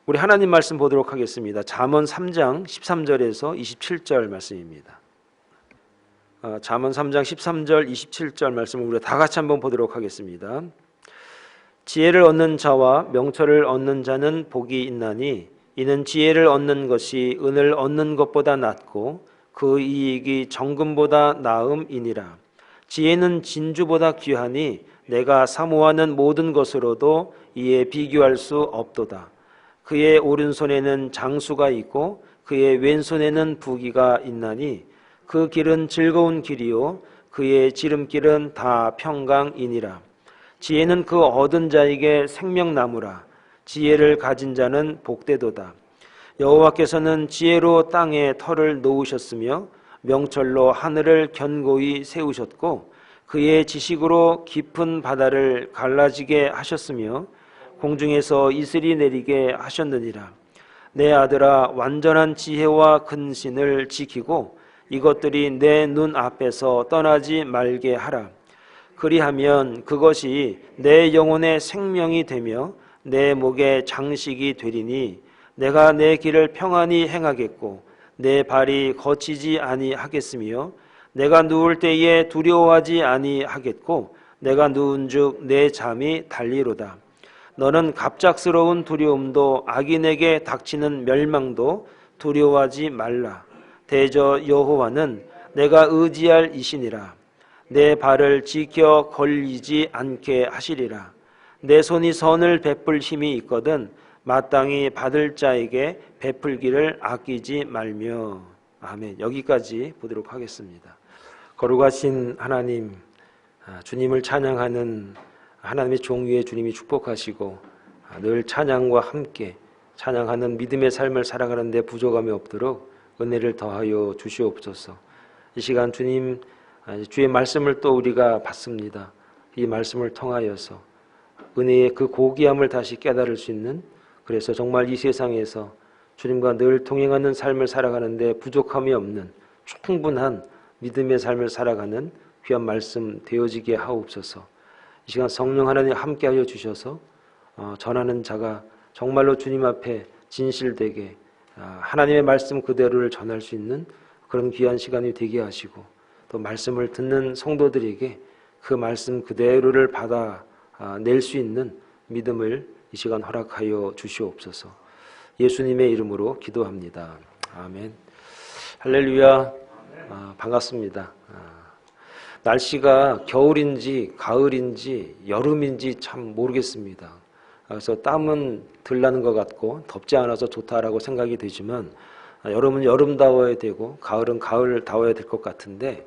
우리 하나님 말씀 보도록 하겠습니다. 잠언 3장 13절에서 27절 말씀입니다. 잠언 3장 13절 27절 말씀을 우리가 다 같이 한번 보도록 하겠습니다. 지혜를 얻는 자와 명철을 얻는 자는 복이 있나니 이는 지혜를 얻는 것이 은을 얻는 것보다 낫고 그 이익이 정금보다 나음이니라. 지혜는 진주보다 귀하니 내가 사모하는 모든 것으로도 이에 비교할 수 없도다. 그의 오른손에는 장수가 있고 그의 왼손에는 부귀가 있나니 그 길은 즐거운 길이요 그의 지름길은 다 평강이니라. 지혜는 그 얻은 자에게 생명나무라. 지혜를 가진 자는 복되도다. 여호와께서는 지혜로 땅에 터를 놓으셨으며 명철로 하늘을 견고히 세우셨고 그의 지식으로 깊은 바다를 갈라지게 하셨으며 공중에서 이슬이 내리게 하셨느니라. 내 아들아, 완전한 지혜와 근신을 지키고 이것들이 내 눈 앞에서 떠나지 말게 하라. 그리하면 그것이 내 영혼의 생명이 되며 내 목의 장식이 되리니 내가 내 길을 평안히 행하겠고 내 발이 거치지 아니하겠으며 내가 누울 때에 두려워하지 아니하겠고 내가 누운즉 내 잠이 달리로다. 너는 갑작스러운 두려움도 악인에게 닥치는 멸망도 두려워하지 말라. 대저 여호와는 내가 의지할 이시니라. 내 발을 지켜 걸리지 않게 하시리라. 내 손이 선을 베풀 힘이 있거든 마땅히 받을 자에게 베풀기를 아끼지 말며. 아멘. 여기까지 보도록 하겠습니다. 거룩하신 하나님, 주님을 찬양하는 하나님의 종 위에 주님이 축복하시고 늘 찬양과 함께 찬양하는 믿음의 삶을 살아가는 데 부족함이 없도록 은혜를 더하여 주시옵소서. 이 시간 주님 주의 말씀을 또 우리가 받습니다. 이 말씀을 통하여서 은혜의 그 고귀함을 다시 깨달을 수 있는, 그래서 정말 이 세상에서 주님과 늘 동행하는 삶을 살아가는 데 부족함이 없는 충분한 믿음의 삶을 살아가는 귀한 말씀 되어지게 하옵소서. 이 시간 성령 하나님 함께하여 주셔서 전하는 자가 정말로 주님 앞에 진실되게 하나님의 말씀 그대로를 전할 수 있는 그런 귀한 시간이 되게 하시고, 또 말씀을 듣는 성도들에게 그 말씀 그대로를 받아낼 수 있는 믿음을 이 시간 허락하여 주시옵소서. 예수님의 이름으로 기도합니다. 아멘. 할렐루야. 반갑습니다. 날씨가 겨울인지 가을인지 여름인지 참 모르겠습니다. 그래서 땀은 덜 나는 것 같고 덥지 않아서 좋다라고 생각이 되지만 여름은 여름다워야 되고 가을은 가을다워야 될 것 같은데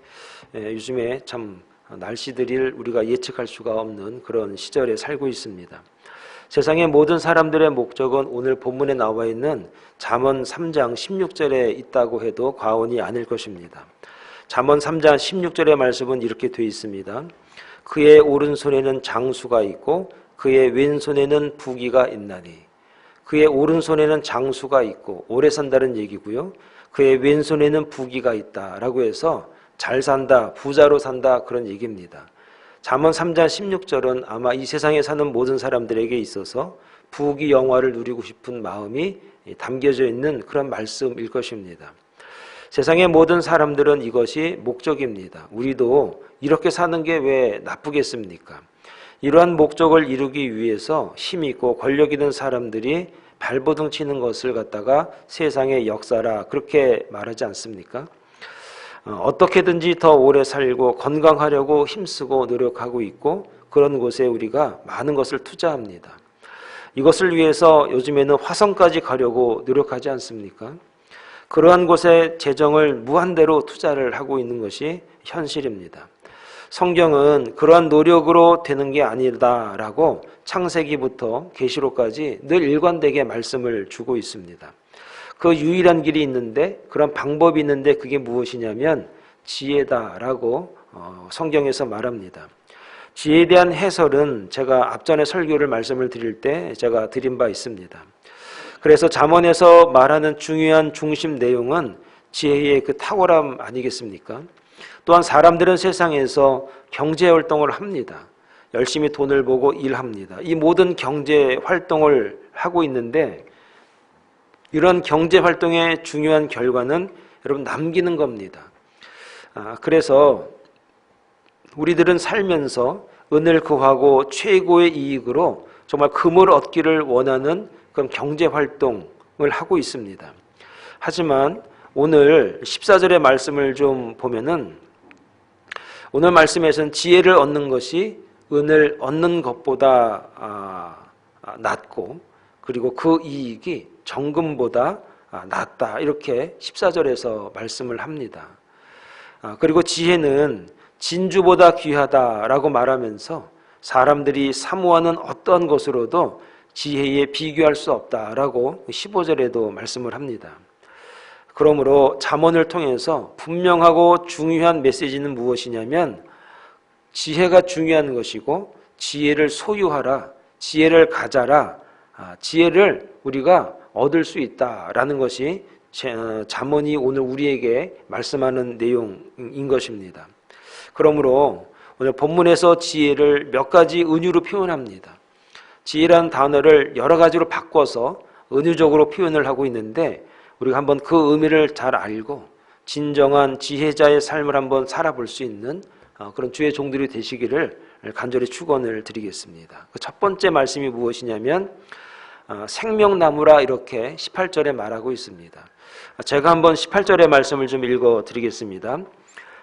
요즘에 참 날씨들을 우리가 예측할 수가 없는 그런 시절에 살고 있습니다. 세상의 모든 사람들의 목적은 오늘 본문에 나와 있는 잠언 3장 16절에 있다고 해도 과언이 아닐 것입니다. 잠언 3장 16절의 말씀은 이렇게 되어 있습니다. 그의 오른손에는 장수가 있고 그의 왼손에는 부귀가 있나니. 그의 오른손에는 장수가 있고 오래 산다는 얘기고요. 그의 왼손에는 부귀가 있다라고 해서 잘 산다, 부자로 산다 그런 얘기입니다. 잠언 3장 16절은 아마 이 세상에 사는 모든 사람들에게 있어서 부귀 영화를 누리고 싶은 마음이 담겨져 있는 그런 말씀일 것입니다. 세상의 모든 사람들은 이것이 목적입니다. 우리도 이렇게 사는 게 왜 나쁘겠습니까? 이러한 목적을 이루기 위해서 힘 있고 권력 있는 사람들이 발버둥 치는 것을 갖다가 세상의 역사라 그렇게 말하지 않습니까? 어떻게든지 더 오래 살고 건강하려고 힘쓰고 노력하고 있고 그런 곳에 우리가 많은 것을 투자합니다. 이것을 위해서 요즘에는 화성까지 가려고 노력하지 않습니까? 그러한 곳에 재정을 무한대로 투자를 하고 있는 것이 현실입니다. 성경은 그러한 노력으로 되는 게 아니다라고 창세기부터 계시록까지 늘 일관되게 말씀을 주고 있습니다. 그 유일한 길이 있는데, 그런 방법이 있는데 그게 무엇이냐면 지혜다라고 성경에서 말합니다. 지혜에 대한 해설은 제가 앞전에 설교를 말씀을 드릴 때 제가 드린 바 있습니다. 그래서 잠언에서 말하는 중요한 중심 내용은 지혜의 그 탁월함 아니겠습니까? 또한 사람들은 세상에서 경제 활동을 합니다. 열심히 돈을 보고 일합니다. 이 모든 경제 활동을 하고 있는데, 이런 경제 활동의 중요한 결과는 여러분 남기는 겁니다. 그래서 우리들은 살면서 은을 구하고 최고의 이익으로 정말 금을 얻기를 원하는 그런 경제 활동을 하고 있습니다. 하지만 오늘 14절의 말씀을 좀 보면은, 오늘 말씀에서는 지혜를 얻는 것이 은을 얻는 것보다 낫고, 그리고 그 이익이 정금보다 낫다, 이렇게 14절에서 말씀을 합니다. 그리고 지혜는 진주보다 귀하다라고 말하면서 사람들이 사모하는 어떠한 것으로도 지혜에 비교할 수 없다라고 15절에도 말씀을 합니다. 그러므로 잠언을 통해서 분명하고 중요한 메시지는 무엇이냐면, 지혜가 중요한 것이고 지혜를 소유하라, 지혜를 가져라, 지혜를 우리가 얻을 수 있다라는 것이 잠언이 오늘 우리에게 말씀하는 내용인 것입니다. 그러므로 오늘 본문에서 지혜를 몇 가지 은유로 표현합니다. 지혜라는 단어를 여러 가지로 바꿔서 은유적으로 표현을 하고 있는데, 우리가 한번 그 의미를 잘 알고 진정한 지혜자의 삶을 한번 살아볼 수 있는 그런 주의 종들이 되시기를 간절히 축원을 드리겠습니다. 그 첫 번째 말씀이 무엇이냐면 생명나무라, 이렇게 18절에 말하고 있습니다. 제가 한번 18절의 말씀을 좀 읽어 드리겠습니다.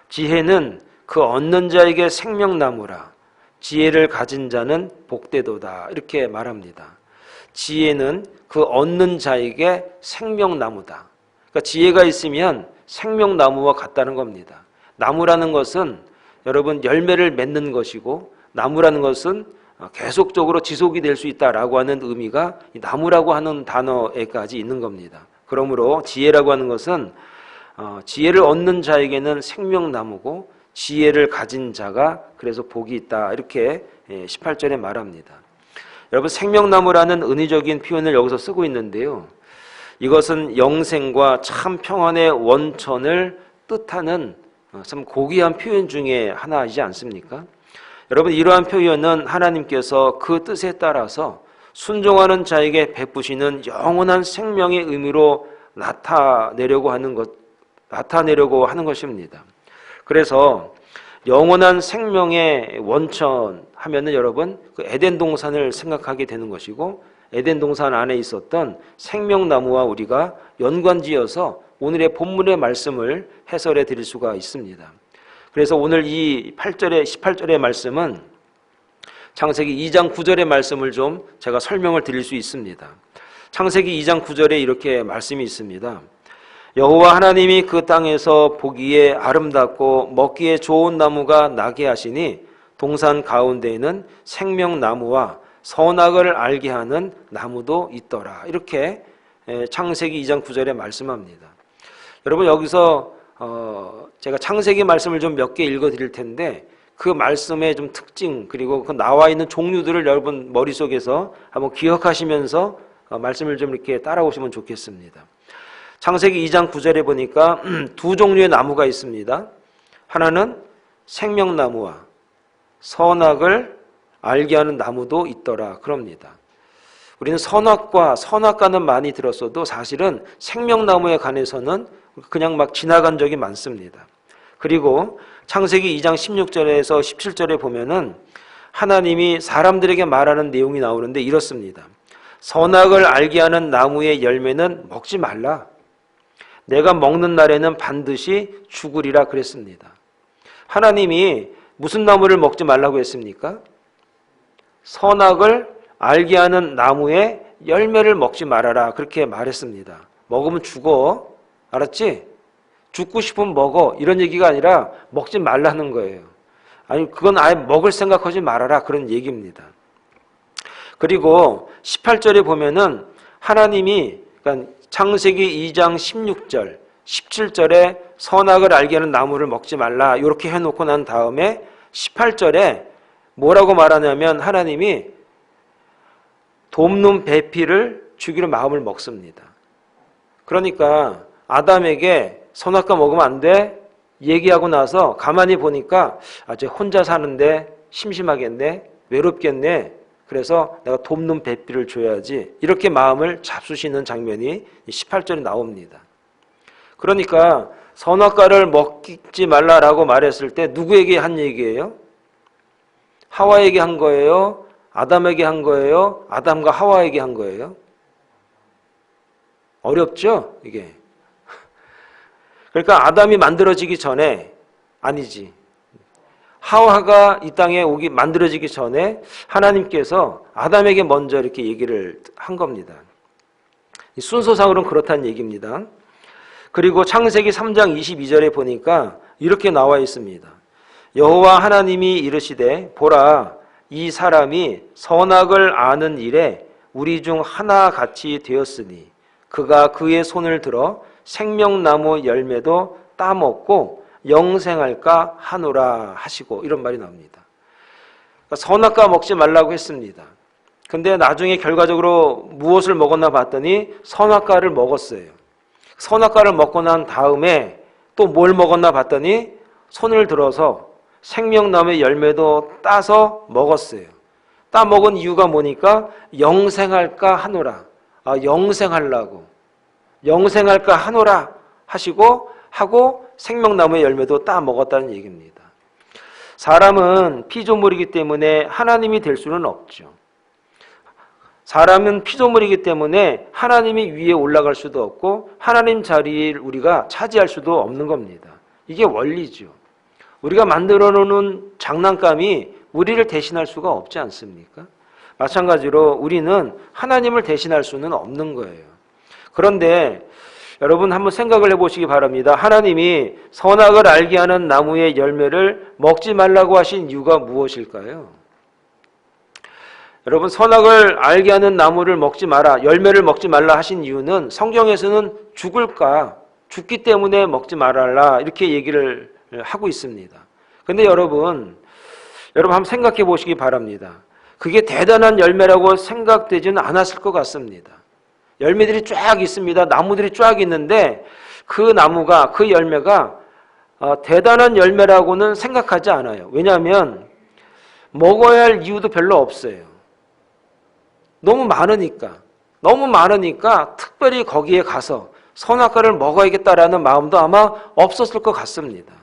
지혜는 그 얻는 자에게 생명나무라, 지혜를 가진 자는 복되도다, 이렇게 말합니다. 지혜는 그 얻는 자에게 생명나무다. 그러니까 지혜가 있으면 생명나무와 같다는 겁니다. 나무라는 것은 여러분 열매를 맺는 것이고, 나무라는 것은 계속적으로 지속이 될 수 있다라고 하는 의미가 이 나무라고 하는 단어에까지 있는 겁니다. 그러므로 지혜라고 하는 것은 지혜를 얻는 자에게는 생명나무고, 지혜를 가진 자가 그래서 복이 있다, 이렇게 18절에 말합니다. 여러분, 생명나무라는 은유적인 표현을 여기서 쓰고 있는데요, 이것은 영생과 참 평안의 원천을 뜻하는 참 고귀한 표현 중에 하나이지 않습니까? 여러분, 이러한 표현은 하나님께서 그 뜻에 따라서 순종하는 자에게 베푸시는 영원한 생명의 의미로 나타내려고 하는 것입니다. 그래서 영원한 생명의 원천 하면은 여러분, 그 에덴 동산을 생각하게 되는 것이고, 에덴 동산 안에 있었던 생명나무와 우리가 연관지어서 오늘의 본문의 말씀을 해설해 드릴 수가 있습니다. 그래서 오늘 이 18절의 말씀은 창세기 2장 9절의 말씀을 좀 제가 설명을 드릴 수 있습니다. 창세기 2장 9절에 이렇게 말씀이 있습니다. 여호와 하나님이 그 땅에서 보기에 아름답고 먹기에 좋은 나무가 나게 하시니 동산 가운데에는 생명나무와 선악을 알게 하는 나무도 있더라, 이렇게 창세기 2장 9절에 말씀합니다. 여러분, 여기서 제가 창세기 말씀을 좀 몇 개 읽어 드릴 텐데, 그 말씀의 좀 특징, 그리고 그 나와 있는 종류들을 여러분 머릿속에서 한번 기억하시면서 말씀을 좀 이렇게 따라오시면 좋겠습니다. 창세기 2장 9절에 보니까 두 종류의 나무가 있습니다. 하나는 생명나무와 선악을 알게 하는 나무도 있더라, 그럽니다. 우리는 선악과 선악과는 많이 들었어도 사실은 생명나무에 관해서는 그냥 막 지나간 적이 많습니다. 그리고 창세기 2장 16절에서 17절에 보면은 하나님이 사람들에게 말하는 내용이 나오는데 이렇습니다. 선악을 알게 하는 나무의 열매는 먹지 말라. 내가 먹는 날에는 반드시 죽으리라 그랬습니다. 하나님이 무슨 나무를 먹지 말라고 했습니까? 선악을 알게 하는 나무의 열매를 먹지 말아라, 그렇게 말했습니다. 먹으면 죽어, 알았지? 죽고 싶으면 먹어, 이런 얘기가 아니라 먹지 말라는 거예요. 아니 그건 아예 먹을 생각하지 말아라 그런 얘기입니다. 그리고 18절에 보면은 하나님이 그러니까 창세기 2장 16절 17절에 선악을 알게 하는 나무를 먹지 말라 이렇게 해놓고 난 다음에 18절에 뭐라고 말하냐면 하나님이 돕는 배필을 주기로 마음을 먹습니다. 그러니까 아담에게 선악과 먹으면 안 돼 얘기하고 나서 가만히 보니까 쟤 혼자 사는데 심심하겠네 외롭겠네 그래서 내가 돕는 배필을 줘야지 이렇게 마음을 잡수시는 장면이 18절에 나옵니다. 그러니까 선악과를 먹지 말라라고 말했을 때 누구에게 한 얘기예요? 하와에게 한 거예요? 아담에게 한 거예요? 아담과 하와에게 한 거예요? 어렵죠? 이게. 그러니까 아담이 만들어지기 전에 아니지. 하와가 이 땅에 만들어지기 전에 하나님께서 아담에게 먼저 이렇게 얘기를 한 겁니다. 순서상으로는 그렇다는 얘기입니다. 그리고 창세기 3장 22절에 보니까 이렇게 나와 있습니다. 여호와 하나님이 이르시되 보라 이 사람이 선악을 아는 일에 우리 중 하나같이 되었으니 그가 그의 손을 들어 생명나무 열매도 따먹고 영생할까 하노라 하시고 이런 말이 나옵니다. 그러니까 선악과 먹지 말라고 했습니다. 근데 나중에 결과적으로 무엇을 먹었나 봤더니 선악과를 먹었어요. 선악과를 먹고 난 다음에 또 뭘 먹었나 봤더니 손을 들어서 생명나무의 열매도 따서 먹었어요. 따 먹은 이유가 뭐니까 영생할까 하노라. 영생하려고. 영생할까 하노라 하고 생명나무의 열매도 따 먹었다는 얘기입니다. 사람은 피조물이기 때문에 하나님이 될 수는 없죠. 사람은 피조물이기 때문에 하나님이 위에 올라갈 수도 없고 하나님 자리를 우리가 차지할 수도 없는 겁니다. 이게 원리죠. 우리가 만들어 놓는 장난감이 우리를 대신할 수가 없지 않습니까? 마찬가지로 우리는 하나님을 대신할 수는 없는 거예요. 그런데 여러분 한번 생각을 해보시기 바랍니다. 하나님이 선악을 알게 하는 나무의 열매를 먹지 말라고 하신 이유가 무엇일까요? 여러분 선악을 알게 하는 나무를 먹지 마라, 열매를 먹지 말라 하신 이유는 성경에서는 죽기 때문에 먹지 말아라 이렇게 얘기를 하고 있습니다. 근데 여러분 한번 생각해 보시기 바랍니다. 그게 대단한 열매라고 생각되지는 않았을 것 같습니다. 열매들이 쫙 있습니다. 나무들이 쫙 있는데 그 나무가 그 열매가 대단한 열매라고는 생각하지 않아요. 왜냐하면 먹어야 할 이유도 별로 없어요. 너무 많으니까 특별히 거기에 가서 선악과를 먹어야겠다라는 마음도 아마 없었을 것 같습니다.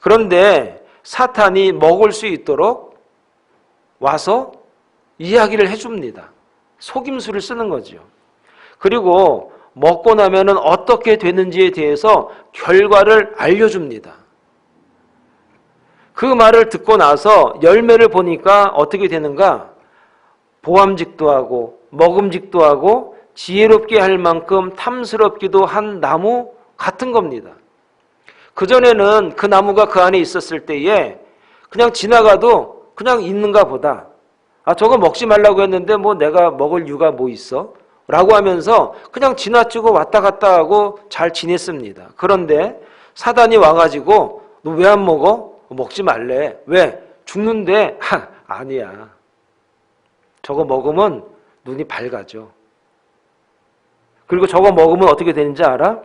그런데 사탄이 먹을 수 있도록 와서 이야기를 해줍니다. 속임수를 쓰는 거죠. 그리고 먹고 나면은 어떻게 되는지에 대해서 결과를 알려줍니다. 그 말을 듣고 나서 열매를 보니까 어떻게 되는가? 보암직도 하고 먹음직도 하고 지혜롭게 할 만큼 탐스럽기도 한 나무 같은 겁니다. 그전에는 그 나무가 그 안에 있었을 때에 그냥 지나가도 그냥 있는가 보다. 저거 먹지 말라고 했는데 뭐 내가 먹을 이유가 뭐 있어? 라고 하면서 그냥 지나치고 왔다 갔다 하고 잘 지냈습니다. 그런데 사단이 와가지고 너 왜 안 먹어? 먹지 말래. 왜? 죽는데? 아니야. 저거 먹으면 눈이 밝아져. 그리고 저거 먹으면 어떻게 되는지 알아?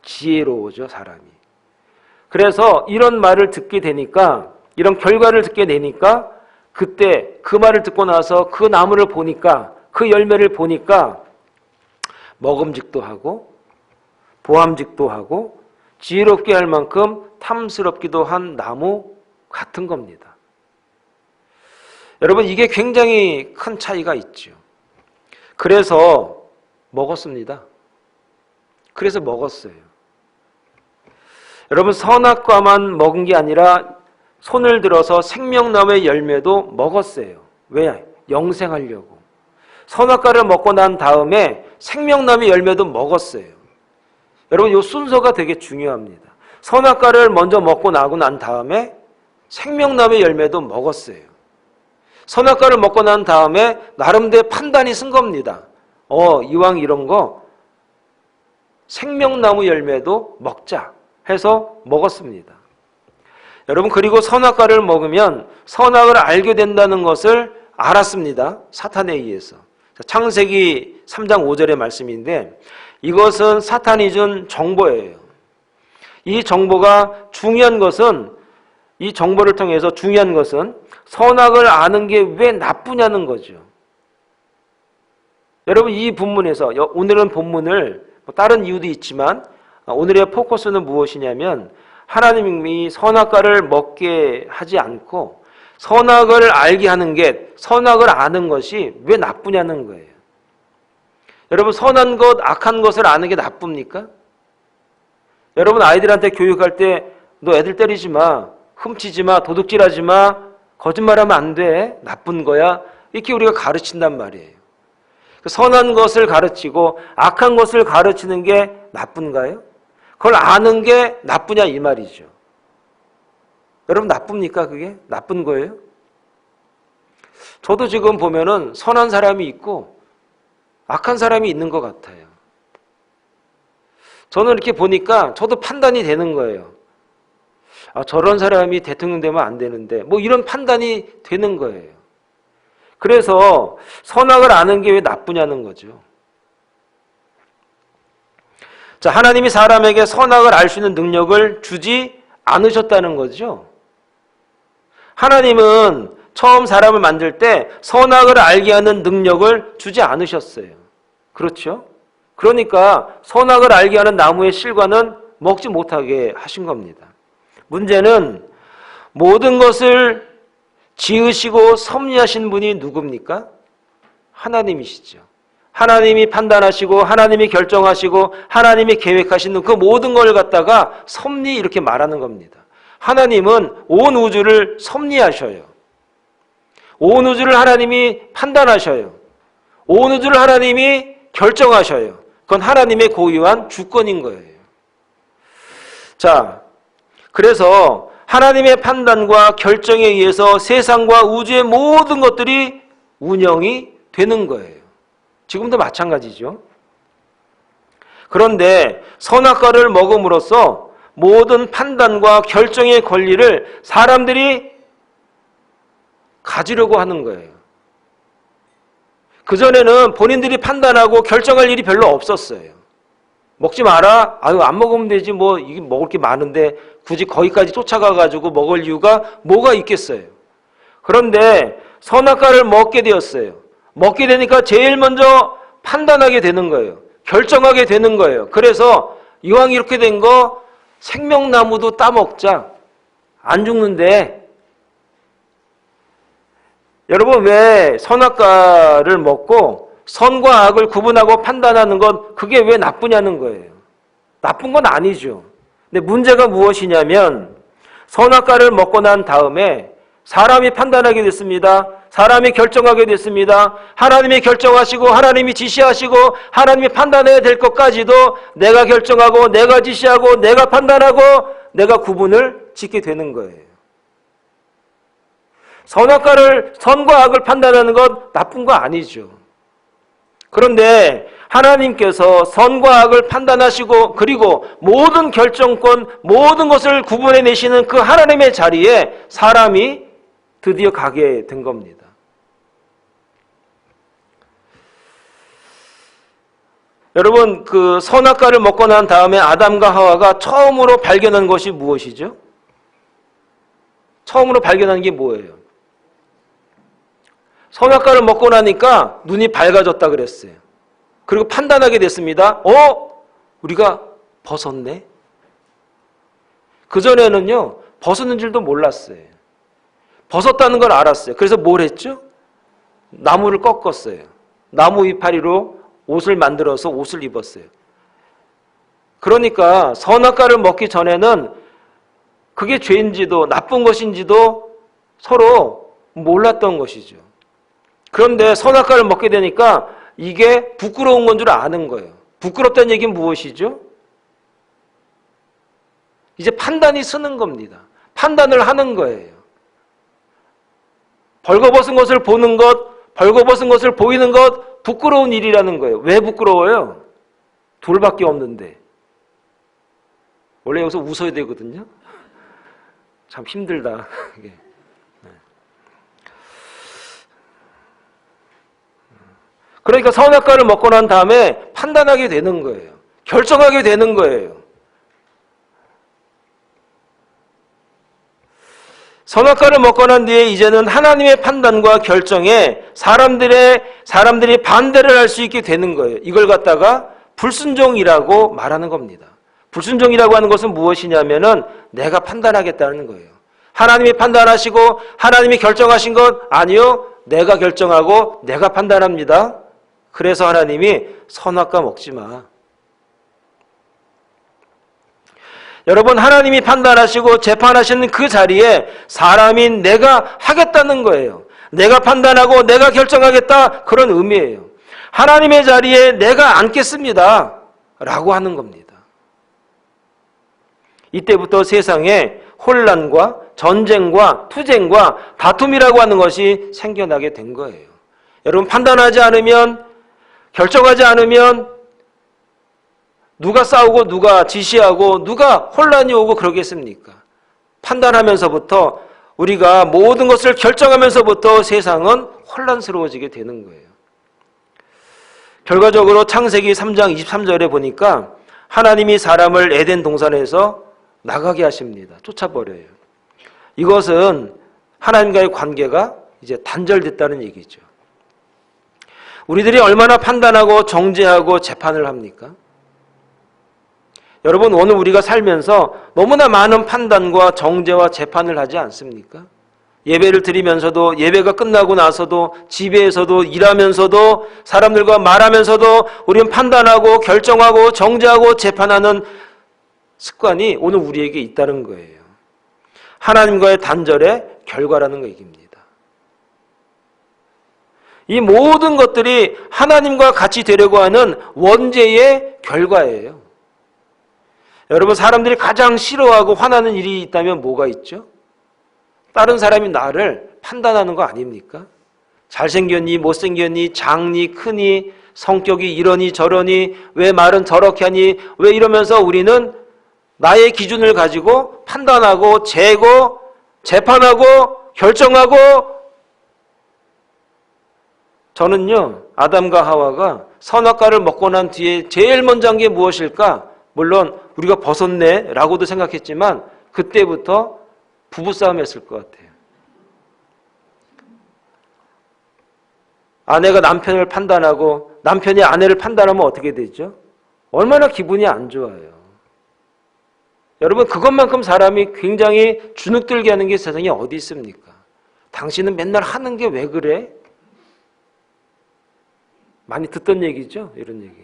지혜로워져 사람이. 그래서 이런 말을 듣게 되니까 이런 결과를 듣게 되니까 그때 그 말을 듣고 나서 그 나무를 보니까 그 열매를 보니까 먹음직도 하고 보암직도 하고 지혜롭게 할 만큼 탐스럽기도 한 나무 같은 겁니다. 여러분 이게 굉장히 큰 차이가 있죠. 그래서 먹었습니다. 그래서 먹었어요. 여러분 선악과만 먹은 게 아니라 손을 들어서 생명나무의 열매도 먹었어요. 왜? 영생하려고. 선악과를 먹고 난 다음에 생명나무의 열매도 먹었어요. 여러분 이 순서가 되게 중요합니다. 선악과를 먼저 먹고 나고 난 다음에 생명나무의 열매도 먹었어요. 선악과를 먹고 난 다음에 나름대로 판단이 쓴 겁니다. 이왕 이런 거 생명나무 열매도 먹자 해서 먹었습니다. 여러분, 그리고 선악과를 먹으면 선악을 알게 된다는 것을 알았습니다. 사탄에 의해서. 창세기 3장 5절의 말씀인데 이것은 사탄이 준 정보예요. 이 정보가 중요한 것은, 이 정보를 통해서 중요한 것은 선악을 아는 게 왜 나쁘냐는 거죠. 여러분, 이 본문에서, 오늘은 본문을 다른 이유도 있지만 오늘의 포커스는 무엇이냐면 하나님이 선악과를 먹게 하지 않고 선악을 알게 하는 게, 선악을 아는 것이 왜 나쁘냐는 거예요. 여러분, 선한 것, 악한 것을 아는 게 나쁩니까? 여러분, 아이들한테 교육할 때 너 애들 때리지 마, 훔치지 마, 도둑질하지 마, 거짓말하면 안 돼, 나쁜 거야, 이렇게 우리가 가르친단 말이에요. 선한 것을 가르치고 악한 것을 가르치는 게 나쁜가요? 그걸 아는 게 나쁘냐 이 말이죠. 여러분, 나쁩니까? 그게 나쁜 거예요? 저도 지금 보면은 선한 사람이 있고 악한 사람이 있는 것 같아요. 저는 이렇게 보니까 저도 판단이 되는 거예요. 저런 사람이 대통령 되면 안 되는데, 뭐 이런 판단이 되는 거예요. 그래서 선악을 아는 게 왜 나쁘냐는 거죠. 자, 하나님이 사람에게 선악을 알 수 있는 능력을 주지 않으셨다는 거죠. 하나님은 처음 사람을 만들 때 선악을 알게 하는 능력을 주지 않으셨어요. 그렇죠? 그러니까 선악을 알게 하는 나무의 실과는 먹지 못하게 하신 겁니다. 문제는 모든 것을 지으시고 섭리하신 분이 누굽니까? 하나님이시죠. 하나님이 판단하시고 하나님이 결정하시고 하나님이 계획하시는 그 모든 걸 갖다가 섭리, 이렇게 말하는 겁니다. 하나님은 온 우주를 섭리하셔요. 온 우주를 하나님이 판단하셔요. 온 우주를 하나님이 결정하셔요. 그건 하나님의 고유한 주권인 거예요. 자, 그래서 하나님의 판단과 결정에 의해서 세상과 우주의 모든 것들이 운영이 되는 거예요. 지금도 마찬가지죠. 그런데 선악과를 먹음으로써 모든 판단과 결정의 권리를 사람들이 가지려고 하는 거예요. 그전에는 본인들이 판단하고 결정할 일이 별로 없었어요. 먹지 마라? 안 먹으면 되지, 뭐 이게 먹을 게 많은데 굳이 거기까지 쫓아가가지고 먹을 이유가 뭐가 있겠어요. 그런데 선악과를 먹게 되었어요. 먹게 되니까 제일 먼저 판단하게 되는 거예요. 결정하게 되는 거예요. 그래서 이왕 이렇게 된 거 생명나무도 따먹자. 안 죽는데. 여러분, 왜 선악과를 먹고 선과 악을 구분하고 판단하는 건 그게 왜 나쁘냐는 거예요. 나쁜 건 아니죠. 근데 문제가 무엇이냐면 선악과를 먹고 난 다음에 사람이 판단하게 됐습니다. 사람이 결정하게 됐습니다. 하나님이 결정하시고 하나님이 지시하시고 하나님이 판단해야 될 것까지도 내가 결정하고 내가 지시하고 내가 판단하고 내가 구분을 짓게 되는 거예요. 선과 악을 판단하는 건 나쁜 거 아니죠. 그런데 하나님께서 선과 악을 판단하시고 그리고 모든 결정권, 모든 것을 구분해내시는 그 하나님의 자리에 사람이 드디어 가게 된 겁니다. 여러분, 그 선악과를 먹고 난 다음에 아담과 하와가 처음으로 발견한 것이 무엇이죠? 처음으로 발견한 게 뭐예요? 선악과를 먹고 나니까 눈이 밝아졌다 그랬어요. 그리고 판단하게 됐습니다. 우리가 벗었네? 그전에는요, 벗었는 줄도 몰랐어요. 벗었다는 걸 알았어요. 그래서 뭘 했죠? 나무를 꺾었어요. 나무 이파리로 옷을 만들어서 옷을 입었어요. 그러니까 선악과를 먹기 전에는 그게 죄인지도 나쁜 것인지도 서로 몰랐던 것이죠. 그런데 선악과를 먹게 되니까 이게 부끄러운 건 줄 아는 거예요. 부끄럽다는 얘기는 무엇이죠? 이제 판단이 서는 겁니다. 판단을 하는 거예요. 벌거벗은 것을 보는 것, 벌거벗은 것을 보이는 것 부끄러운 일이라는 거예요. 왜 부끄러워요? 둘밖에 없는데. 원래 여기서 웃어야 되거든요. 참 힘들다. 그러니까 선악과를 먹고 난 다음에 판단하게 되는 거예요. 결정하게 되는 거예요. 선악과를 먹고 난 뒤에 이제는 하나님의 판단과 결정에 사람들이 반대를 할 수 있게 되는 거예요. 이걸 갖다가 불순종이라고 말하는 겁니다. 불순종이라고 하는 것은 무엇이냐면은 내가 판단하겠다는 거예요. 하나님이 판단하시고 하나님이 결정하신 것 아니요. 내가 결정하고 내가 판단합니다. 그래서 하나님이 선악과 먹지 마. 여러분, 하나님이 판단하시고 재판하시는 그 자리에 사람인 내가 하겠다는 거예요. 내가 판단하고 내가 결정하겠다, 그런 의미예요. 하나님의 자리에 내가 앉겠습니다 라고 하는 겁니다. 이때부터 세상에 혼란과 전쟁과 투쟁과 다툼이라고 하는 것이 생겨나게 된 거예요. 여러분, 판단하지 않으면, 결정하지 않으면 누가 싸우고 누가 지시하고 누가 혼란이 오고 그러겠습니까? 판단하면서부터, 우리가 모든 것을 결정하면서부터 세상은 혼란스러워지게 되는 거예요. 결과적으로 창세기 3장 23절에 보니까 하나님이 사람을 에덴 동산에서 나가게 하십니다. 쫓아버려요. 이것은 하나님과의 관계가 이제 단절됐다는 얘기죠. 우리들이 얼마나 판단하고 정죄하고 재판을 합니까? 여러분, 오늘 우리가 살면서 너무나 많은 판단과 정죄와 재판을 하지 않습니까? 예배를 드리면서도, 예배가 끝나고 나서도, 집에서도, 일하면서도, 사람들과 말하면서도 우리는 판단하고 결정하고 정죄하고 재판하는 습관이 오늘 우리에게 있다는 거예요. 하나님과의 단절의 결과라는 얘기입니다. 이 모든 것들이 하나님과 같이 되려고 하는 원죄의 결과예요. 여러분, 사람들이 가장 싫어하고 화나는 일이 있다면 뭐가 있죠? 다른 사람이 나를 판단하는 거 아닙니까? 잘생겼니, 못생겼니, 작니, 크니, 성격이 이러니 저러니, 왜 말은 저렇게 하니, 왜 이러면서 우리는 나의 기준을 가지고 판단하고 재고 재판하고 결정하고. 저는요, 아담과 하와가 선악과를 먹고 난 뒤에 제일 먼저 한 게 무엇일까? 물론 우리가 벗었네 라고도 생각했지만 그때부터 부부싸움 했을 것 같아요. 아내가 남편을 판단하고 남편이 아내를 판단하면 어떻게 되죠? 얼마나 기분이 안 좋아요. 여러분, 그것만큼 사람이 굉장히 주눅들게 하는 게 세상에 어디 있습니까? 당신은 맨날 하는 게 왜 그래? 많이 듣던 얘기죠? 이런 얘기.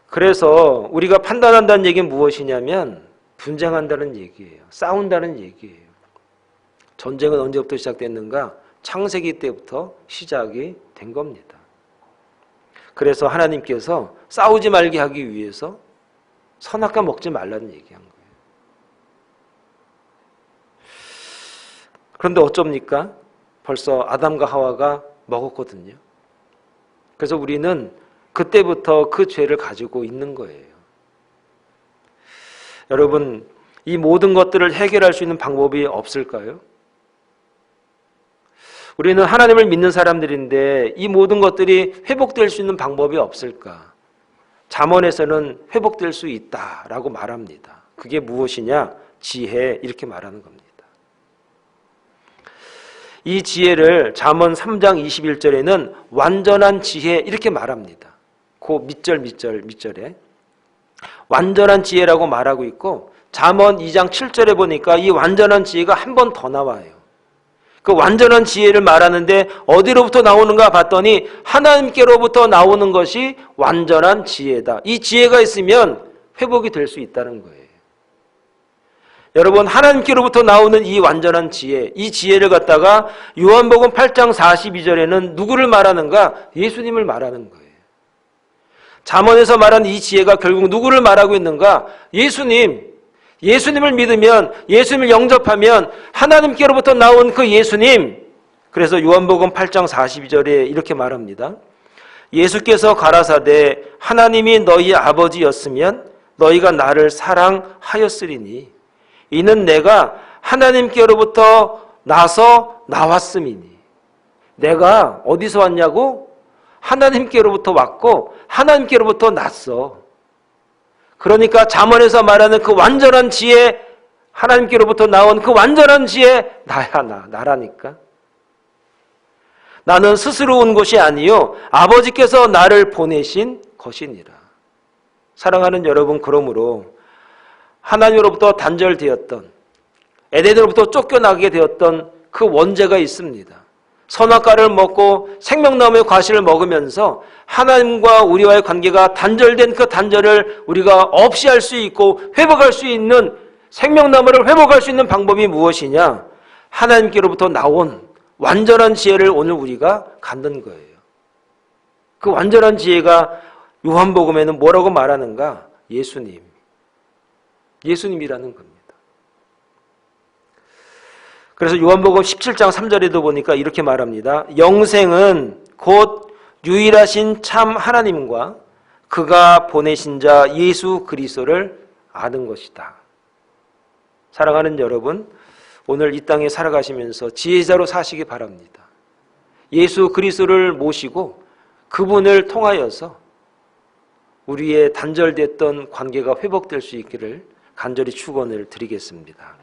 그래서 우리가 판단한다는 얘기는 무엇이냐면 분쟁한다는 얘기예요. 싸운다는 얘기예요. 전쟁은 언제부터 시작됐는가? 창세기 때부터 시작이 된 겁니다. 그래서 하나님께서 싸우지 말게 하기 위해서 선악과 먹지 말라는 얘기한 거예요. 그런데 어쩝니까? 벌써 아담과 하와가 먹었거든요. 그래서 우리는 그때부터 그 죄를 가지고 있는 거예요. 여러분, 이 모든 것들을 해결할 수 있는 방법이 없을까요? 우리는 하나님을 믿는 사람들인데 이 모든 것들이 회복될 수 있는 방법이 없을까? 잠언에서는 회복될 수 있다라고 말합니다. 그게 무엇이냐? 지혜, 이렇게 말하는 겁니다. 이 지혜를 잠언 3장 21절에는 완전한 지혜 이렇게 말합니다. 그 밑절에 완전한 지혜라고 말하고 있고, 잠언 2장 7절에 보니까 이 완전한 지혜가 한 번 더 나와요. 그 완전한 지혜를 말하는데 어디로부터 나오는가 봤더니 하나님께로부터 나오는 것이 완전한 지혜다. 이 지혜가 있으면 회복이 될 수 있다는 거예요. 여러분, 하나님께로부터 나오는 이 완전한 지혜, 이 지혜를 갖다가 요한복음 8장 42절에는 누구를 말하는가? 예수님을 말하는 거예요. 잠언에서 말하는 이 지혜가 결국 누구를 말하고 있는가? 예수님. 예수님을 믿으면, 예수님을 영접하면 하나님께로부터 나온 그 예수님, 그래서 요한복음 8장 42절에 이렇게 말합니다. 예수께서 가라사대 하나님이 너희 아버지였으면 너희가 나를 사랑하였으리니 이는 내가 하나님께로부터 나서 나왔음이니. 내가 어디서 왔냐고? 하나님께로부터 왔고 하나님께로부터 났어. 그러니까 잠언에서 말하는 그 완전한 지혜, 하나님께로부터 나온 그 완전한 지혜 나라니까. 나는 스스로 온 것이 아니요 아버지께서 나를 보내신 것이니라. 사랑하는 여러분, 그러므로 하나님으로부터 단절되었던, 에덴으로부터 쫓겨나게 되었던 그 원죄가 있습니다. 선악과를 먹고 생명나무의 과실을 먹으면서 하나님과 우리와의 관계가 단절된 그 단절을 우리가 없이 할 수 있고 회복할 수 있는, 생명나무를 회복할 수 있는 방법이 무엇이냐? 하나님께로부터 나온 완전한 지혜를 오늘 우리가 갖는 거예요. 그 완전한 지혜가 요한복음에는 뭐라고 말하는가? 예수님이라는 겁니다. 그래서 요한복음 17장 3절에도 보니까 이렇게 말합니다. 영생은 곧 유일하신 참 하나님과 그가 보내신 자 예수 그리스도를 아는 것이다. 사랑하는 여러분, 오늘 이 땅에 살아가시면서 지혜자로 사시기 바랍니다. 예수 그리스도를 모시고 그분을 통하여서 우리의 단절됐던 관계가 회복될 수 있기를 간절히 축원을 드리겠습니다.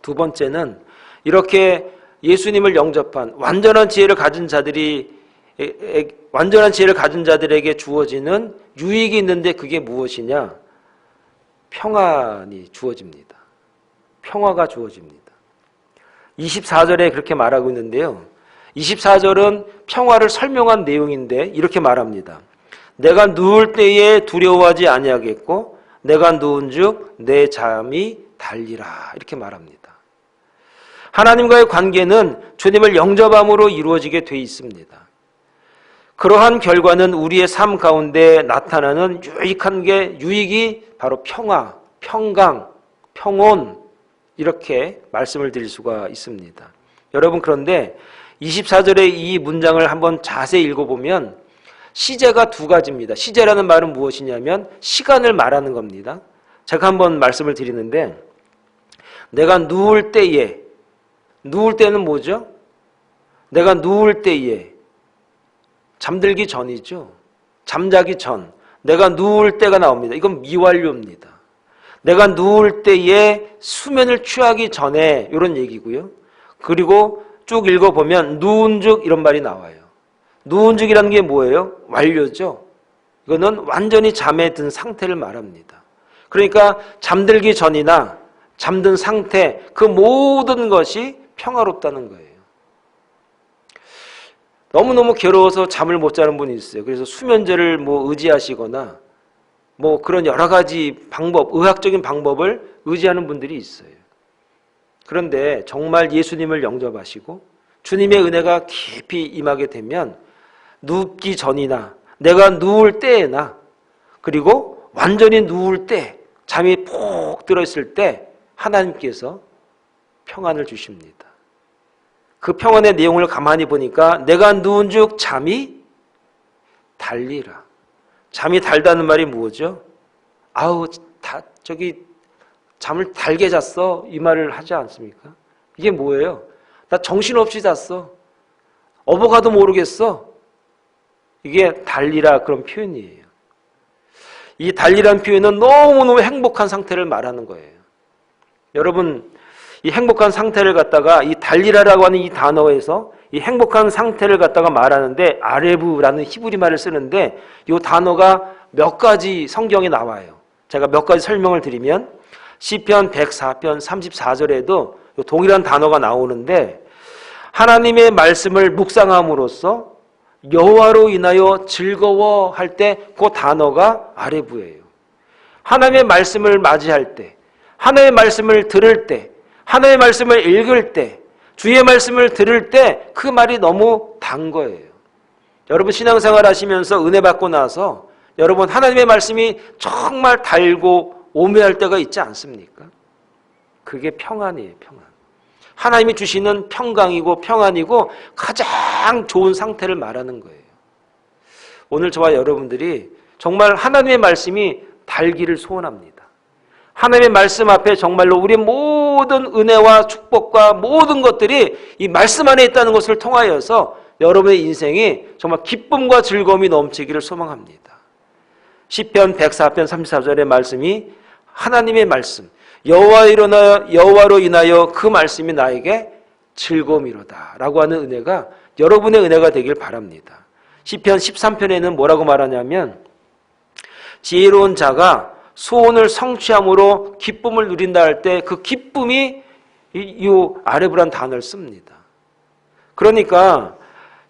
두 번째는 이렇게 예수님을 영접한 완전한 지혜를 가진 자들에게 주어지는 유익이 있는데 그게 무엇이냐? 평안이 주어집니다. 평화가 주어집니다. 24절에 그렇게 말하고 있는데요. 24절은 평화를 설명한 내용인데 이렇게 말합니다. 내가 누울 때에 두려워하지 아니하겠고 내가 누운즉 내 잠이 달리라. 이렇게 말합니다. 하나님과의 관계는 주님을 영접함으로 이루어지게 돼 있습니다. 그러한 결과는 우리의 삶 가운데 나타나는 유익이 바로 평화, 평강, 평온, 이렇게 말씀을 드릴 수가 있습니다. 여러분, 그런데 24절의 이 문장을 한번 자세히 읽어보면 시제가 두 가지입니다. 시제라는 말은 무엇이냐면 시간을 말하는 겁니다. 제가 한번 말씀을 드리는데, 내가 누울 때에, 누울 때는 뭐죠? 내가 누울 때에, 잠들기 전이죠. 잠자기 전. 내가 누울 때가 나옵니다. 이건 미완료입니다. 내가 누울 때에 수면을 취하기 전에, 이런 얘기고요. 그리고 쭉 읽어보면 누운즉 이런 말이 나와요. 누운즉이라는 게 뭐예요? 완료죠. 이거는 완전히 잠에 든 상태를 말합니다. 그러니까 잠들기 전이나 잠든 상태, 그 모든 것이 평화롭다는 거예요. 너무너무 괴로워서 잠을 못 자는 분이 있어요. 그래서 수면제를 의지하시거나 그런 여러 가지 방법, 의학적인 방법을 의지하는 분들이 있어요. 그런데 정말 예수님을 영접하시고 주님의 은혜가 깊이 임하게 되면 눕기 전이나 내가 누울 때에나 그리고 완전히 누울 때, 잠이 푹 들어있을 때 하나님께서 평안을 주십니다. 그 평안의 내용을 가만히 보니까 내가 누운즉 잠이 달리라. 잠이 달다는 말이 뭐죠? 잠을 달게 잤어, 이 말을 하지 않습니까? 이게 뭐예요? 나 정신없이 잤어. 어버가도 모르겠어. 이게 달리라, 그런 표현이에요. 이 달리라는 표현은 너무너무 행복한 상태를 말하는 거예요. 여러분, 이 행복한 상태를 갖다가 이 달리라라고 하는 이 단어에서 이 행복한 상태를 갖다가 말하는데 아레브라는 히브리 말을 쓰는데 이 단어가 몇 가지 성경에 나와요. 제가 몇 가지 설명을 드리면 시편 104편 34절에도 동일한 단어가 나오는데 하나님의 말씀을 묵상함으로써 여호와로 인하여 즐거워할 때 그 단어가 아레브예요. 하나님의 말씀을 맞이할 때, 하나님의 말씀을 들을 때, 하나님의 말씀을 읽을 때, 주의 말씀을 들을 때 그 말이 너무 단 거예요. 여러분 신앙생활 하시면서 은혜 받고 나서 여러분 하나님의 말씀이 정말 달고 오묘할 때가 있지 않습니까? 그게 평안이에요, 평안. 하나님이 주시는 평강이고 평안이고 가장 좋은 상태를 말하는 거예요. 오늘 저와 여러분들이 정말 하나님의 말씀이 달기를 소원합니다. 하나님의 말씀 앞에 정말로 우리의 모든 은혜와 축복과 모든 것들이 이 말씀 안에 있다는 것을 통하여서 여러분의 인생이 정말 기쁨과 즐거움이 넘치기를 소망합니다. 시편 104편 34절의 말씀이 하나님의 말씀, 여호와로 인하여 그 말씀이 나에게 즐거움이로다 라고 하는 은혜가 여러분의 은혜가 되길 바랍니다. 시편 13편에는 뭐라고 말하냐면 지혜로운 자가 소원을 성취함으로 기쁨을 누린다 할 때 그 기쁨이 이 아레브란 단어를 씁니다. 그러니까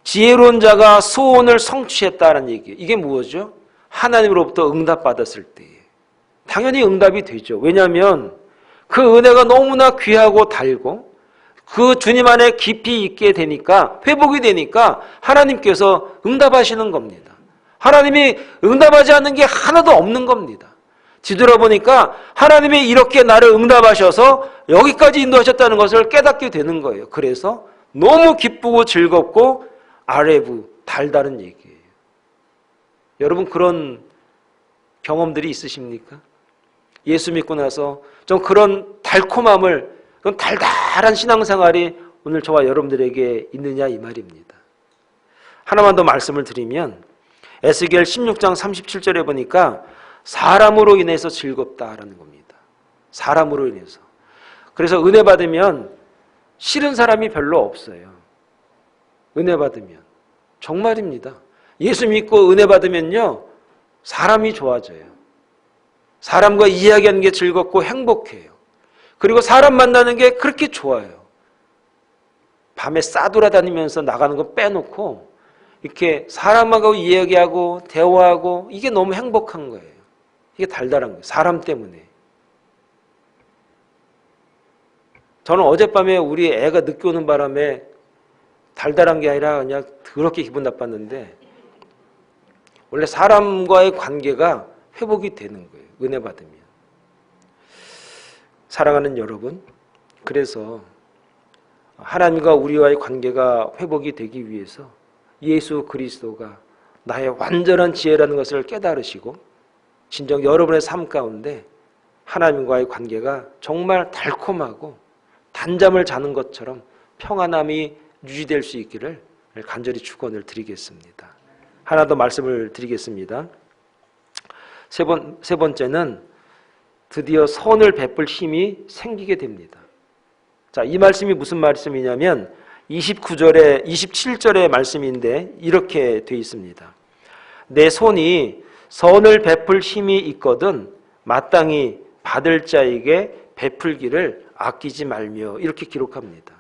지혜로운 자가 소원을 성취했다는 얘기예요. 이게 무엇이죠? 하나님으로부터 응답받았을 때예요. 당연히 응답이 되죠. 왜냐하면 그 은혜가 너무나 귀하고 달고 그 주님 안에 깊이 있게 되니까 회복이 되니까 하나님께서 응답하시는 겁니다. 하나님이 응답하지 않는 게 하나도 없는 겁니다. 뒤돌아보니까 하나님이 이렇게 나를 응답하셔서 여기까지 인도하셨다는 것을 깨닫게 되는 거예요. 그래서 너무 기쁘고 즐겁고 아레브, 달다는 얘기예요. 여러분 그런 경험들이 있으십니까? 예수 믿고 나서 좀 그런 달콤함을, 그런 달달한 신앙생활이 오늘 저와 여러분들에게 있느냐 이 말입니다. 하나만 더 말씀을 드리면 에스겔 16장 37절에 보니까 사람으로 인해서 즐겁다라는 겁니다. 사람으로 인해서. 그래서 은혜 받으면 싫은 사람이 별로 없어요. 은혜 받으면. 정말입니다. 예수 믿고 은혜 받으면요, 사람이 좋아져요. 사람과 이야기하는 게 즐겁고 행복해요. 그리고 사람 만나는 게 그렇게 좋아요. 밤에 싸돌아다니면서 나가는 거 빼놓고 이렇게 사람하고 이야기하고 대화하고 이게 너무 행복한 거예요. 이게 달달한 거예요. 사람 때문에. 저는 어젯밤에 우리 애가 늦게 오는 바람에 달달한 게 아니라 그냥 더럽게 기분 나빴는데 원래 사람과의 관계가 회복이 되는 거예요. 은혜 받으면. 사랑하는 여러분, 그래서 하나님과 우리와의 관계가 회복이 되기 위해서 예수 그리스도가 나의 완전한 지혜라는 것을 깨달으시고 진정 여러분의 삶 가운데 하나님과의 관계가 정말 달콤하고 단잠을 자는 것처럼 평안함이 유지될 수 있기를 간절히 축원을 드리겠습니다. 하나 더 말씀을 드리겠습니다. 세 번째는 드디어 선을 베풀 힘이 생기게 됩니다. 자, 이 말씀이 무슨 말씀이냐면 27절의 말씀인데 이렇게 되어 있습니다. 내 손이 선을 베풀 힘이 있거든 마땅히 받을 자에게 베풀기를 아끼지 말며 이렇게 기록합니다.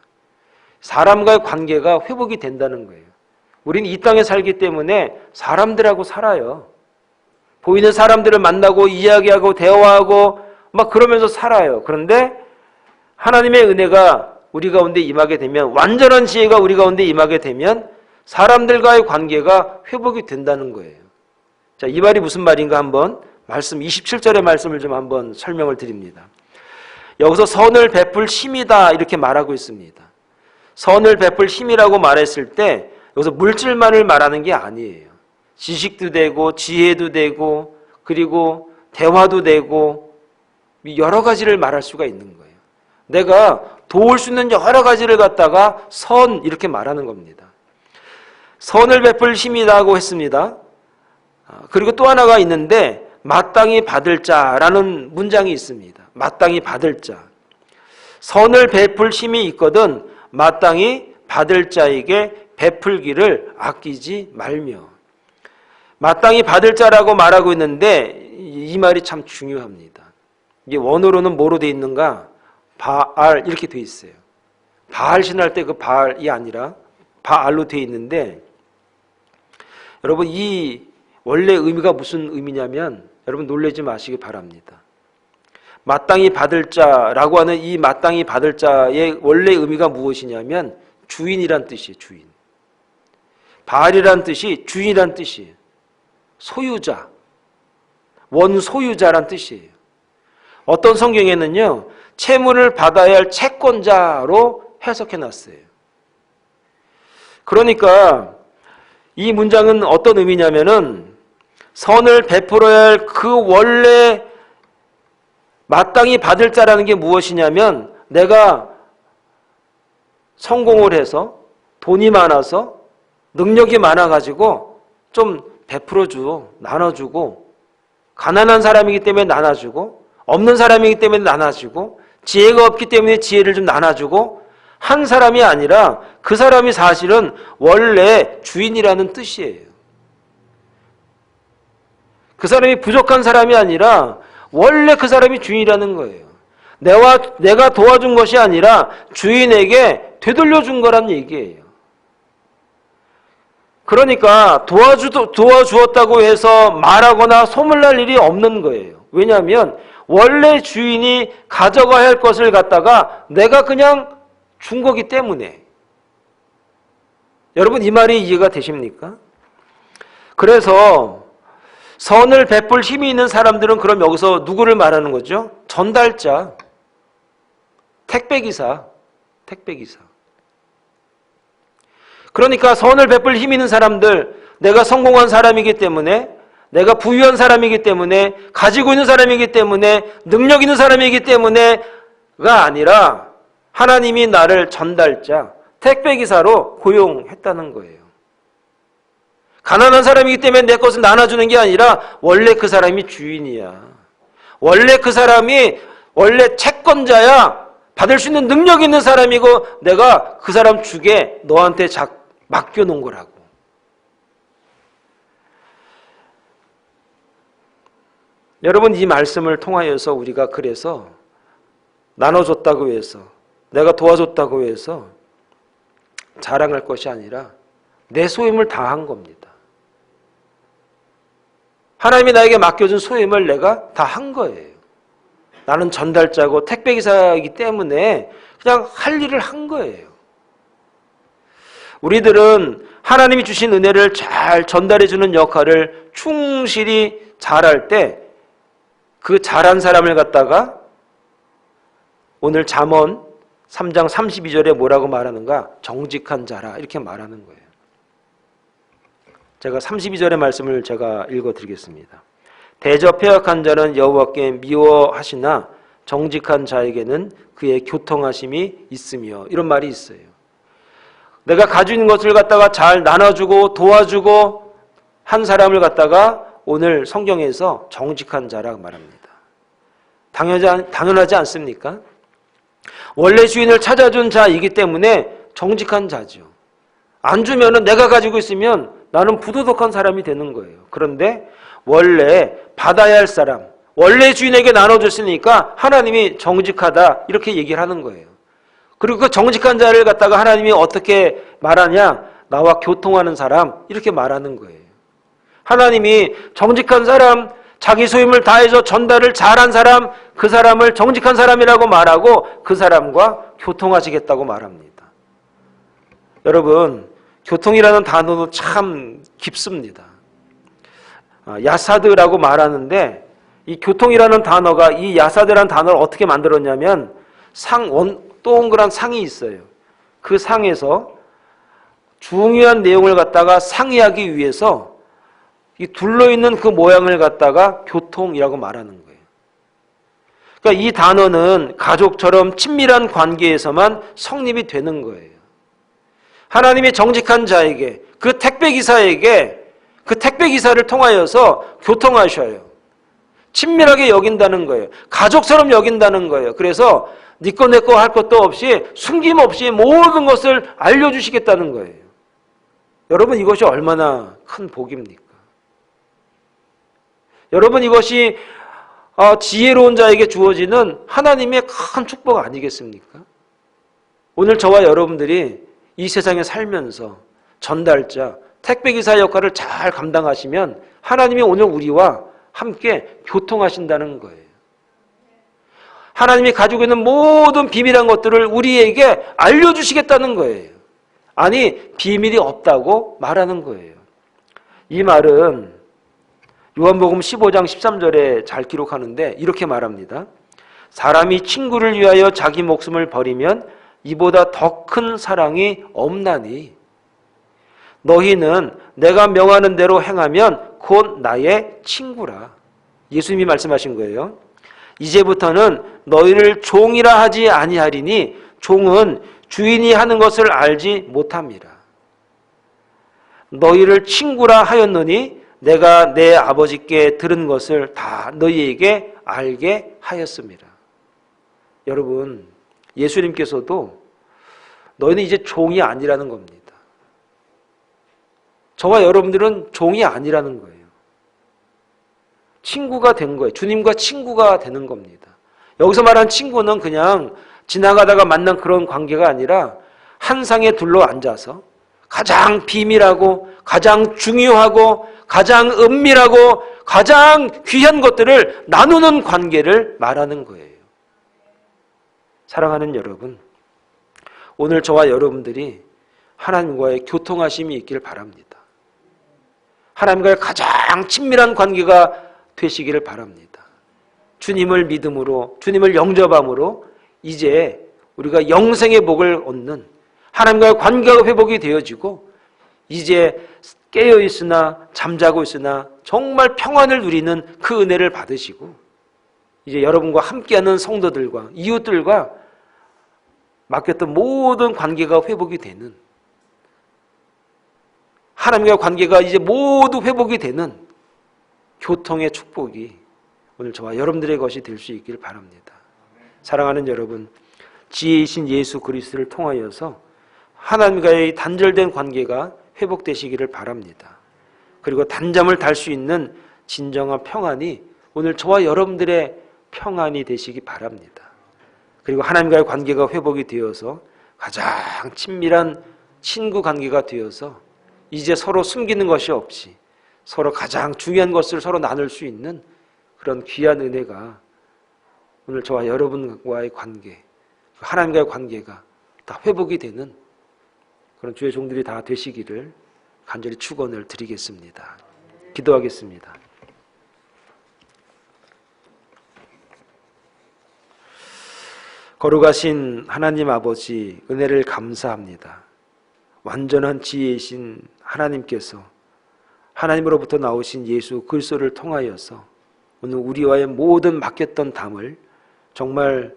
사람과의 관계가 회복이 된다는 거예요. 우리는 이 땅에 살기 때문에 사람들하고 살아요. 보이는 사람들을 만나고 이야기하고 대화하고 막 그러면서 살아요. 그런데 하나님의 은혜가 우리 가운데 임하게 되면, 완전한 지혜가 우리 가운데 임하게 되면 사람들과의 관계가 회복이 된다는 거예요. 자, 이 말이 무슨 말인가 한번 말씀 27절의 말씀을 좀 한번 설명을 드립니다. 여기서 선을 베풀 힘이다 이렇게 말하고 있습니다. 선을 베풀 힘이라고 말했을 때 여기서 물질만을 말하는 게 아니에요. 지식도 되고 지혜도 되고 그리고 대화도 되고 여러 가지를 말할 수가 있는 거예요. 내가 도울 수 있는 여러 가지를 갖다가 선 이렇게 말하는 겁니다. 선을 베풀 힘이라고 했습니다. 그리고 또 하나가 있는데 마땅히 받을 자라는 문장이 있습니다. 마땅히 받을 자. 선을 베풀 힘이 있거든 마땅히 받을 자에게 베풀기를 아끼지 말며. 마땅히 받을 자라고 말하고 있는데 이 말이 참 중요합니다. 이게 원어로는 뭐로 되어 있는가? 바알 이렇게 되어 있어요. 바알 신할 때 그 바알이 아니라 바알로 되어 있는데 여러분 이 원래 의미가 무슨 의미냐면 여러분 놀라지 마시기 바랍니다. 마땅히 받을 자라고 하는 이 마땅히 받을 자의 원래 의미가 무엇이냐면 주인이란 뜻이에요. 주인. 바알이란 뜻이 주인이란 뜻이에요. 소유자, 원소유자란 뜻이에요. 어떤 성경에는요, 채무를 받아야 할 채권자로 해석해놨어요. 그러니까 이 문장은 어떤 의미냐면은 선을 베풀어야 할 그 원래 마땅히 받을 자라는 게 무엇이냐면 내가 성공을 해서 돈이 많아서 능력이 많아가지고 좀 베풀어주고 나눠주고 가난한 사람이기 때문에 나눠주고 없는 사람이기 때문에 나눠주고 지혜가 없기 때문에 지혜를 좀 나눠주고 한 사람이 아니라 그 사람이 사실은 원래 주인이라는 뜻이에요. 그 사람이 부족한 사람이 아니라 원래 그 사람이 주인이라는 거예요. 내가 도와준 것이 아니라 주인에게 되돌려준 거란 얘기예요. 그러니까 도와주었다고 해서 말하거나 소문날 일이 없는 거예요. 왜냐하면 원래 주인이 가져가야 할 것을 갖다가 내가 그냥 준 거기 때문에. 여러분 이 말이 이해가 되십니까? 그래서 선을 베풀 힘이 있는 사람들은 그럼 여기서 누구를 말하는 거죠? 전달자, 택배기사. 그러니까 선을 베풀 힘 있는 사람들, 내가 성공한 사람이기 때문에, 내가 부유한 사람이기 때문에, 가지고 있는 사람이기 때문에, 능력 있는 사람이기 때문에가 아니라 하나님이 나를 전달자, 택배기사로 고용했다는 거예요. 가난한 사람이기 때문에 내 것을 나눠주는 게 아니라 원래 그 사람이 주인이야. 원래 그 사람이 원래 채권자야. 받을 수 있는 능력 있는 사람이고 내가 그 사람 주게 너한테 맡겨놓은 거라고. 여러분 이 말씀을 통하여서 우리가 그래서 나눠줬다고 해서 내가 도와줬다고 해서 자랑할 것이 아니라 내 소임을 다한 겁니다. 하나님이 나에게 맡겨준 소임을 내가 다 한 거예요. 나는 전달자고 택배기사이기 때문에 그냥 할 일을 한 거예요. 우리들은 하나님이 주신 은혜를 잘 전달해주는 역할을 충실히 잘할 때 그 잘한 사람을 갖다가 오늘 잠언 3장 32절에 뭐라고 말하는가? 정직한 자라 이렇게 말하는 거예요. 제가 32절의 말씀을 제가 읽어드리겠습니다. 대저 패역한 자는 여호와께 미워하시나 정직한 자에게는 그의 교통하심이 있으며 이런 말이 있어요. 내가 가지고 있는 것을 갖다가 잘 나눠주고 도와주고 한 사람을 갖다가 오늘 성경에서 정직한 자라고 말합니다. 당연하지 않습니까? 원래 주인을 찾아준 자이기 때문에 정직한 자죠. 안 주면은 내가 가지고 있으면 나는 부도덕한 사람이 되는 거예요. 그런데 원래 받아야 할 사람, 원래 주인에게 나눠줬으니까 하나님이 정직하다 이렇게 얘기를 하는 거예요. 그리고 그 정직한 자를 갖다가 하나님이 어떻게 말하냐? 나와 교통하는 사람 이렇게 말하는 거예요. 하나님이 정직한 사람, 자기 소임을 다해서 전달을 잘한 사람, 그 사람을 정직한 사람이라고 말하고 그 사람과 교통하시겠다고 말합니다. 여러분, 교통이라는 단어도 참 깊습니다. 야사드라고 말하는데 이 교통이라는 단어가 이 야사드라는 단어를 어떻게 만들었냐면 동그란 상이 있어요. 그 상에서 중요한 내용을 갖다가 상의하기 위해서 이 둘러있는 그 모양을 갖다가 교통이라고 말하는 거예요. 그러니까 이 단어는 가족처럼 친밀한 관계에서만 성립이 되는 거예요. 하나님의 정직한 자에게 그 택배기사에게 그 택배기사를 통하여서 교통하셔요. 친밀하게 여긴다는 거예요. 가족처럼 여긴다는 거예요. 그래서 네 거 내 거 할 것도 없이 숨김없이 모든 것을 알려주시겠다는 거예요. 여러분 이것이 얼마나 큰 복입니까? 여러분 이것이 지혜로운 자에게 주어지는 하나님의 큰 축복 아니겠습니까? 오늘 저와 여러분들이 이 세상에 살면서 전달자, 택배기사 역할을 잘 감당하시면 하나님이 오늘 우리와 함께 교통하신다는 거예요. 하나님이 가지고 있는 모든 비밀한 것들을 우리에게 알려주시겠다는 거예요. 아니, 비밀이 없다고 말하는 거예요. 이 말은 요한복음 15장 13절에 잘 기록하는데 이렇게 말합니다. 사람이 친구를 위하여 자기 목숨을 버리면 이보다 더 큰 사랑이 없나니 너희는 내가 명하는 대로 행하면 곧 나의 친구라. 예수님이 말씀하신 거예요. 이제부터는 너희를 종이라 하지 아니하리니 종은 주인이 하는 것을 알지 못함이라. 너희를 친구라 하였노니 내가 내 아버지께 들은 것을 다 너희에게 알게 하였습니다. 여러분, 예수님께서도 너희는 이제 종이 아니라는 겁니다. 저와 여러분들은 종이 아니라는 거예요. 친구가 된 거예요. 주님과 친구가 되는 겁니다. 여기서 말하는 친구는 그냥 지나가다가 만난 그런 관계가 아니라 한 상에 둘러 앉아서 가장 비밀하고 가장 중요하고 가장 은밀하고 가장 귀한 것들을 나누는 관계를 말하는 거예요. 사랑하는 여러분, 오늘 저와 여러분들이 하나님과의 교통하심이 있기를 바랍니다. 하나님과의 가장 친밀한 관계가 되시기를 바랍니다. 주님을 믿음으로, 주님을 영접함으로 이제 우리가 영생의 복을 얻는 하나님과의 관계가 회복이 되어지고 이제 깨어있으나 잠자고 있으나 정말 평안을 누리는 그 은혜를 받으시고 이제 여러분과 함께하는 성도들과 이웃들과 맡겼던 모든 관계가 회복이 되는, 하나님과의 관계가 이제 모두 회복이 되는 교통의 축복이 오늘 저와 여러분들의 것이 될 수 있기를 바랍니다. 사랑하는 여러분, 지혜이신 예수 그리스도를 통하여서 하나님과의 단절된 관계가 회복되시기를 바랍니다. 그리고 단잠을 달 수 있는 진정한 평안이 오늘 저와 여러분들의 평안이 되시기 바랍니다. 그리고 하나님과의 관계가 회복이 되어서 가장 친밀한 친구 관계가 되어서 이제 서로 숨기는 것이 없이 서로 가장 중요한 것을 서로 나눌 수 있는 그런 귀한 은혜가 오늘 저와 여러분과의 관계, 하나님과의 관계가 다 회복이 되는 그런 주의 종들이 다 되시기를 간절히 축원을 드리겠습니다. 기도하겠습니다. 거룩하신 하나님 아버지, 은혜를 감사합니다. 완전한 지혜이신 하나님께서 하나님으로부터 나오신 예수 그리스도를 통하여서 오늘 우리와의 모든 맡겼던 담을 정말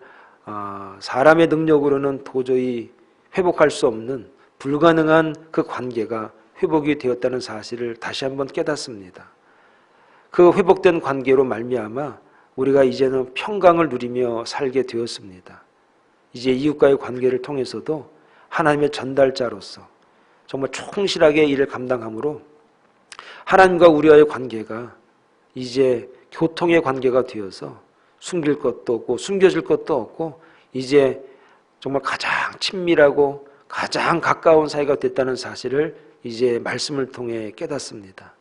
사람의 능력으로는 도저히 회복할 수 없는 불가능한 그 관계가 회복이 되었다는 사실을 다시 한번 깨닫습니다. 그 회복된 관계로 말미암아 우리가 이제는 평강을 누리며 살게 되었습니다. 이제 이웃과의 관계를 통해서도 하나님의 전달자로서 정말 충실하게 일을 감당함으로 하나님과 우리와의 관계가 이제 교통의 관계가 되어서 숨길 것도 없고 숨겨질 것도 없고 이제 정말 가장 친밀하고 가장 가까운 사이가 됐다는 사실을 이제 말씀을 통해 깨닫습니다.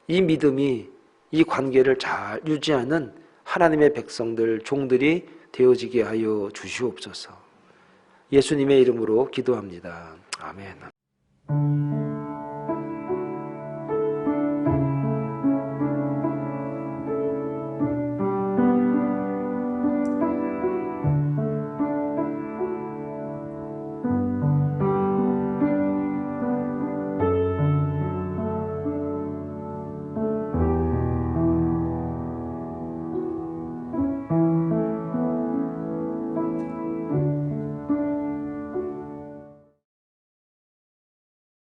이 믿음이 이 관계를 잘 유지하는 하나님의 백성들, 종들이 되어지게 하여 주시옵소서. 예수님의 이름으로 기도합니다. 아멘.